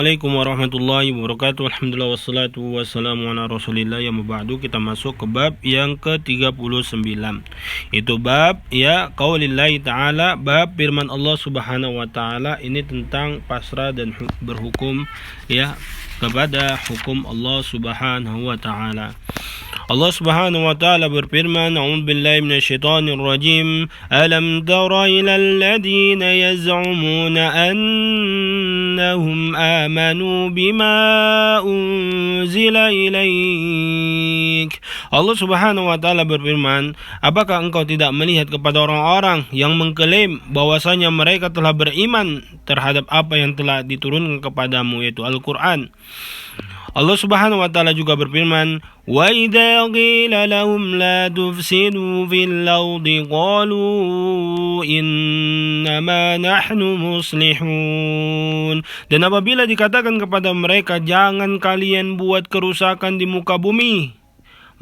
Assalamualaikum warahmatullahi wabarakatuh. Alhamdulillah wassalatu wassalamu ala rasulillah. Yang ba'du, kita masuk ke bab yang ke-39. Itu bab qaulillahi ta'ala, bab firman Allah Subhanahu wa taala. Ini tentang pasrah dan berhukum kepada hukum Allah Subhanahu wa taala. Allah Subhanahu wa taala berfirman, A'udzubillahi minasyaitonir rajim. Alam tara ilal ladzina yaz'umuna annahum amanu bima unzila ilaik. Allah Subhanahu wa taala berfirman, apakah engkau tidak melihat kepada orang-orang yang mengklaim bahwasanya mereka telah beriman terhadap apa yang telah diturunkan kepadamu, yaitu Al-Qur'an. Allah Subhanahu wa taala juga berfirman, wa idza qila lahum la tufsidu fil ardi qalu innama nahnu muslihun. Dan apabila dikatakan kepada mereka, jangan kalian buat kerusakan di muka bumi,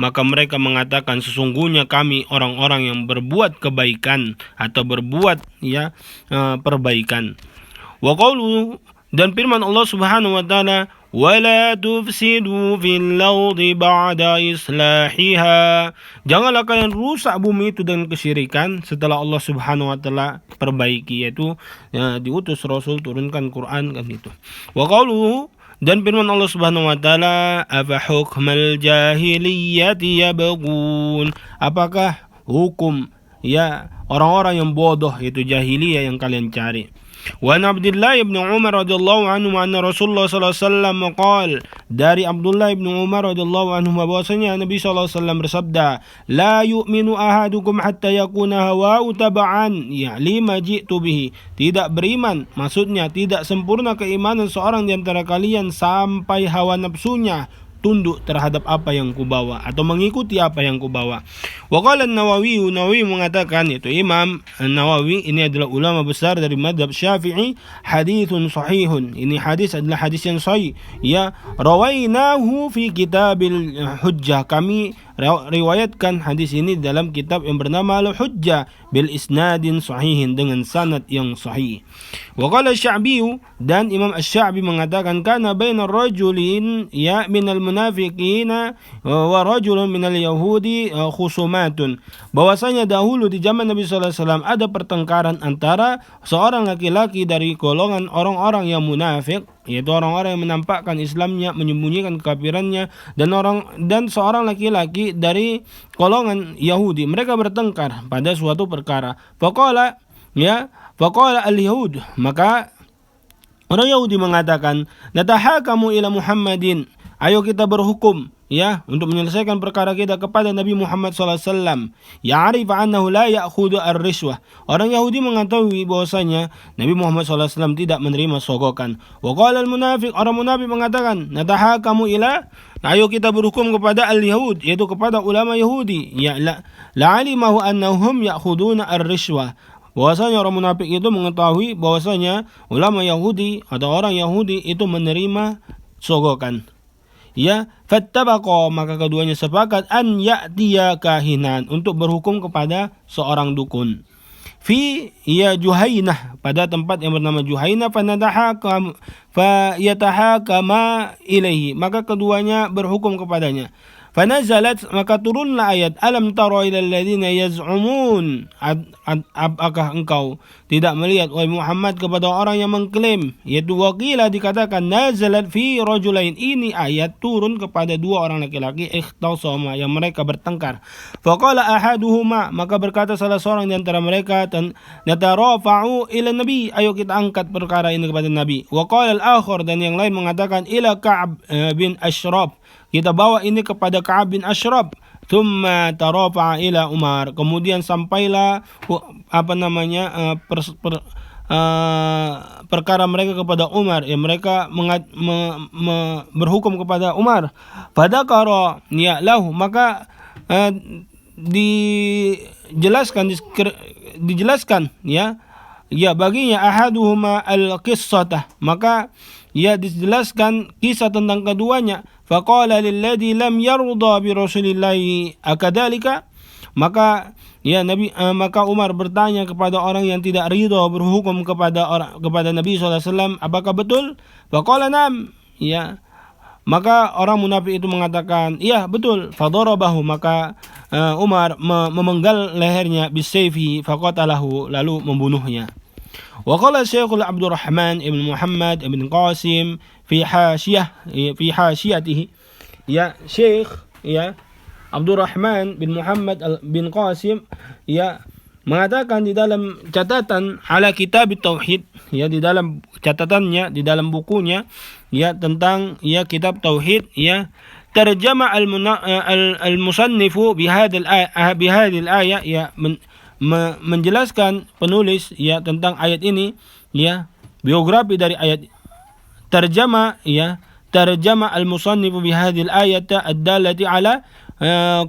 maka mereka mengatakan, sesungguhnya kami orang-orang yang berbuat kebaikan atau berbuat perbaikan. Wa qalu, dan firman Allah Subhanahu wa taala, wala tufsidu fil ardi ba'da islahiha. Janganlah kalian rusak bumi itu dengan kesyirikan setelah Allah Subhanahu wa taala perbaiki, yaitu diutus Rasul, turunkan Quran kan itu. Wa qalu, dan firman Allah Subhanahu wa taala, afa hukmal jahiliyyati yabghun. Apakah hukum orang-orang yang bodoh, yaitu jahiliyah, yang kalian cari? Wa Abdullah ibn Umar radhiyallahu anhu anna Rasulullah sallallahu alaihi wasallam qala, dari Abdullah ibn Umar radhiyallahu anhu bahwasanya Nabi sallallahu alaihi wasallam bersabda, la yu'minu ahadukum hatta yakuna hawa'u tab'an lima ji'tu bihi. Tidak beriman, maksudnya tidak sempurna keimanan seorang di antara kalian sampai hawa nafsunya tunduk terhadap apa yang kubawa atau mengikuti apa yang kubawa. Wa qala an-Nawawi, Nawawi mengatakan, yaitu Imam An-Nawawi ini adalah ulama besar dari mazhab Syafi'i, haditsun sahihun. Ini hadis adalah hadis yang sahih. Rawainahu fi kitabil hujjah. Kami riwayatkan hadis ini dalam kitab yang bernama Al-Hujjah bil isnadin sahihin, dengan sanad yang sahih. Wa qala Asy-Sya'bi, dan Imam Asy-Sya'bi mengatakan, kana bainar rajulin minal munafiqina wa rajulun minal yahudi khusumatun. Bahwasanya dahulu di zaman Nabi sallallahu alaihi wasallam ada pertengkaran antara seorang laki-laki dari golongan orang-orang yang munafik, yaitu orang-orang yang menampakkan Islamnya, menyembunyikan kekafirannya, dan seorang laki-laki dari golongan Yahudi. Mereka bertengkar pada suatu perkara. Faqala al-Yahud, maka orang Yahudi mengatakan, natahakamu ila Muhammadin, ayo kita berhukum untuk menyelesaikan perkara kita kepada Nabi Muhammad sallallahu alaihi wasallam. Ya'rif annahu la ya'khudhu ar-rishwah. Orang Yahudi mengetahui bahwasanya Nabi Muhammad sallallahu alaihi wasallam tidak menerima sogokan. Wa qala al-munafiq, orang munafik mengatakan, natahakamu ila, ayo kita berhukum kepada al-Yahud, yaitu kepada ulama Yahudi. La'alimahu annahum ya'khuduna ar-rishwah. Bahwasanya orang munafik itu mengetahui bahwasanya ulama Yahudi atau orang Yahudi itu menerima sogokan. Fattabaqa, maka keduanya sepakat an ya'tiya kahinan, untuk berhukum kepada seorang dukun. Fi Juhainah, pada tempat yang bernama Juhainah, fayatahakama ilaihi, maka keduanya berhukum kepadanya. Fanazalat, maka turunlah ayat, alam tara ilal ladzina yaz'umun. Apakah engkau tidak melihat, wahai Muhammad, kepada orang yang mengklaim, yaitu waqila, dikatakan nazalat fi rajulain. Ini ayat turun kepada dua orang laki-laki, ikhtasama, yang mereka bertengkar. Faqala ahaduhuma, maka berkata salah seorang di antara mereka, natarafa'u ila nabi, ayo kita angkat perkara ini kepada Nabi. Wa qala al-akhar, dan yang lain mengatakan, ila Ka'ab bin Ashraf, kita bawa ini kepada Ka'ab bin Ashraf. Thumma tarafa'a ila Umar, kemudian sampailah perkara mereka kepada Umar, mereka berhukum kepada Umar. Fadakara lahu, maka dijelaskan baginya ahaduhuma al-qissatah, maka dijelaskan kisah tentang keduanya. Faqala lilladzi lam yarda bi Rasulillahi akadzalika, Maka maka Umar bertanya kepada orang yang tidak ridho berhukum kepada Nabi SAW, apakah betul? Faqala na'am. Ya. Maka orang munafik itu mengatakan, iya betul. Fadarabahu, maka Umar memenggal lehernya bisayfi faqatalahu, lalu membunuhnya. Wa qala Syekhul Abdurrahman ibn Muhammad ibn Qasim fi hasyatihi. Ya, Syekh Abdurrahman bin Muhammad bin Qasim mengatakan di dalam catatan ala kitab tauhid, di dalam catatannya, di dalam bukunya tentang kitab tauhid, terjemah al-musannifu bihadil ayah, menjelaskan penulis tentang ayat ini, biografi dari ayat. Terjemah al-musannifu bihadil ayat ad-dallati ala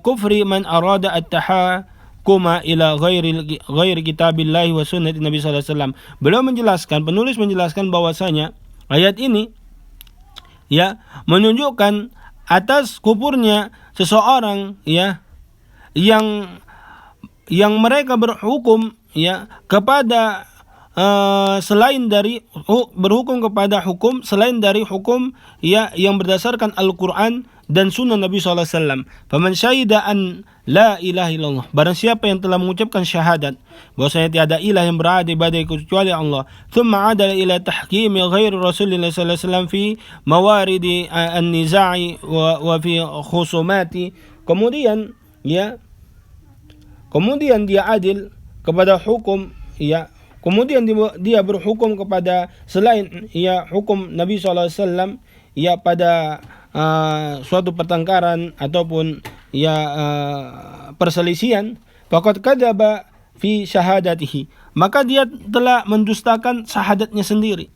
kufri man arada at-tahakuma ila ghairi kitabillahi wa sunnati Nabi sallallahu alaihi wasallam. Beliau menjelaskan, penulis menjelaskan bahwasanya ayat ini menunjukkan atas kufurnya seseorang yang mereka berhukum kepada selain dari berhukum kepada hukum selain dari hukum yang berdasarkan Al-Qur'an dan sunnah Nabi SAW. Faman syahida an la ilaha illallah, barang siapa yang telah mengucapkan syahadat bahwasanya tiada ilah yang berada ibadah kecuali Allah, thumma adala ila tahkimi ghairi Rasulillah sallallahu alaihi wasallam fi mawaridi an-niza'i wa fi khusumati, kemudian dia adil kepada hukum, kemudian dia berhukum kepada selain hukum Nabi SAW pada suatu pertengkaran ataupun perselisihan, faqad kadzaba fi syahadatihi, maka dia telah mendustakan syahadatnya sendiri.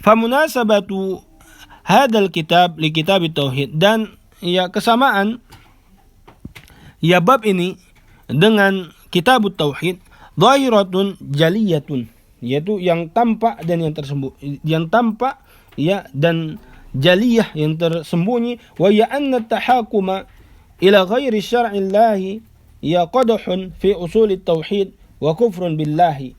Famunasabatu hadzal kitab li kitab tauhid, dan kesamaan bab ini dengan kitab tauhid dhahiratun jaliyatun, yaitu yang tampak dan yang tersembunyi, dan jaliyah yang tersembunyi. Wa ya anna tahakuma ila ghairi syar'illahi qadhun fi usul tauhid wa kufrun billahi,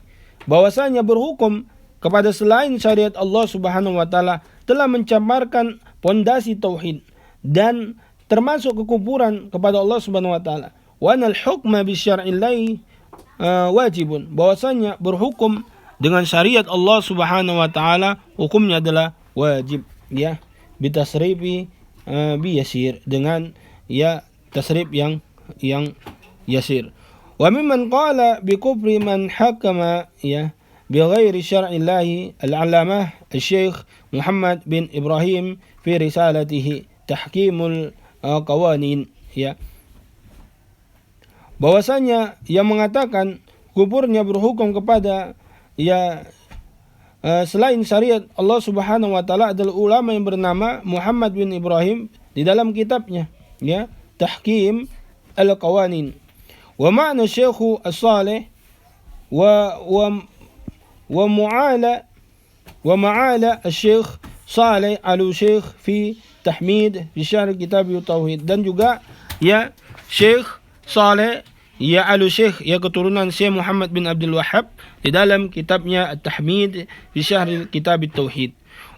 bahwasanya berhukum kepada selain syariat Allah Subhanahu wa taala telah mencamarkan pondasi tauhid dan termasuk kekufuran kepada Allah Subhanahu wa taala. Wa anal hukma bi syar'illahi wajibun, bahwasanya berhukum dengan syariat Allah Subhanahu wa taala hukumnya adalah wajib, bitasrifi biyasir, dengan tasrif yang yasir. Wa mimman qala bi kufri man hakama bi ghairi syar'illahi al-allamah al-syekh Muhammad bin Ibrahim fi risalatihi tahkimul qawanin, bahwasanya yang mengatakan kufurnya berhukum kepada selain syariat Allah Subhanahu wa taala adalah ulama yang bernama Muhammad bin Ibrahim di dalam kitabnya Tahkim al-Qawanin. Wa ma'na Syekh as-Salih wa ma'ala Syekh Salih al-Syekh fi tahmid fi syarh kitab tauhid, dan juga Syekh Saleh al-Syekh keturunan Syekh Muhammad bin Abdul Wahhab di dalam kitabnya At-Tahmid fi Syarh Kitab Tauhid.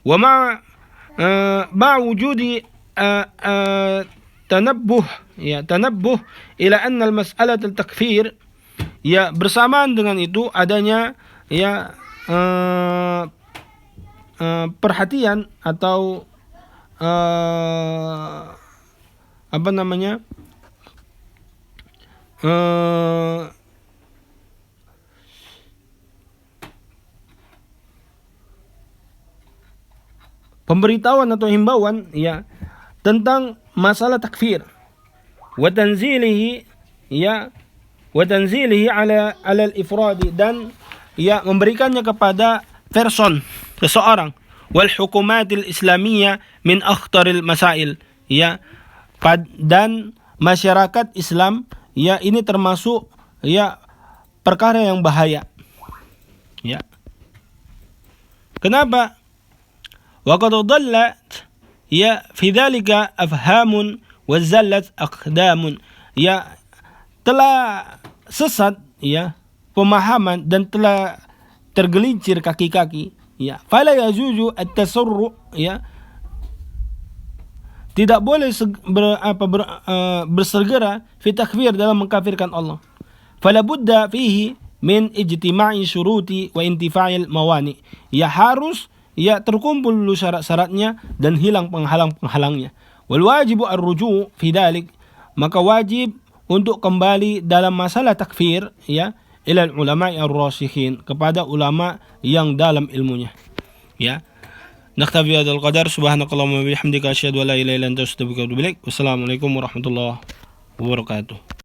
Wa ma wujudi tanabbuh ila anna al-mas'alah al-takfir, bersamaan dengan itu adanya perhatian atau pemberitahuan atau himbauan tentang masalah takfir, wa tanzilihi ala al-ifradi, dan memberikannya kepada person seseorang, wal hukumatil islamiyah min akhtaril masail, dan masyarakat Islam ini termasuk perkara yang bahaya. Kenapa? Wa qad dhallat fi dhalika afhamun wa zallat aqdamun, telah sesat ya pemahaman dan telah tergelincir kaki-kaki ya, fala yajuzu at-tasarru ya, tidak boleh bersegera fi takfir dalam mengkafirkan Allah. Fala budda fihi min ijtima'i syuruti wa intifa'il mawani. Ya harus ya terkumpul dulu syarat-syaratnya dan hilang penghalang-penghalangnya. Wal wajibu ar-ruju' fi dalik, maka wajib untuk kembali dalam masalah takfir ya ila ulama ar-rasikhin, kepada ulama yang dalam ilmunya. Ya. Naktafi hadzal qadar, subhanakallahumma wa bihamdika asyhadu an la ilaha illa anta astaghfiruka wa atubu ilaik. Wassalamualaikum warahmatullahi wabarakatuh.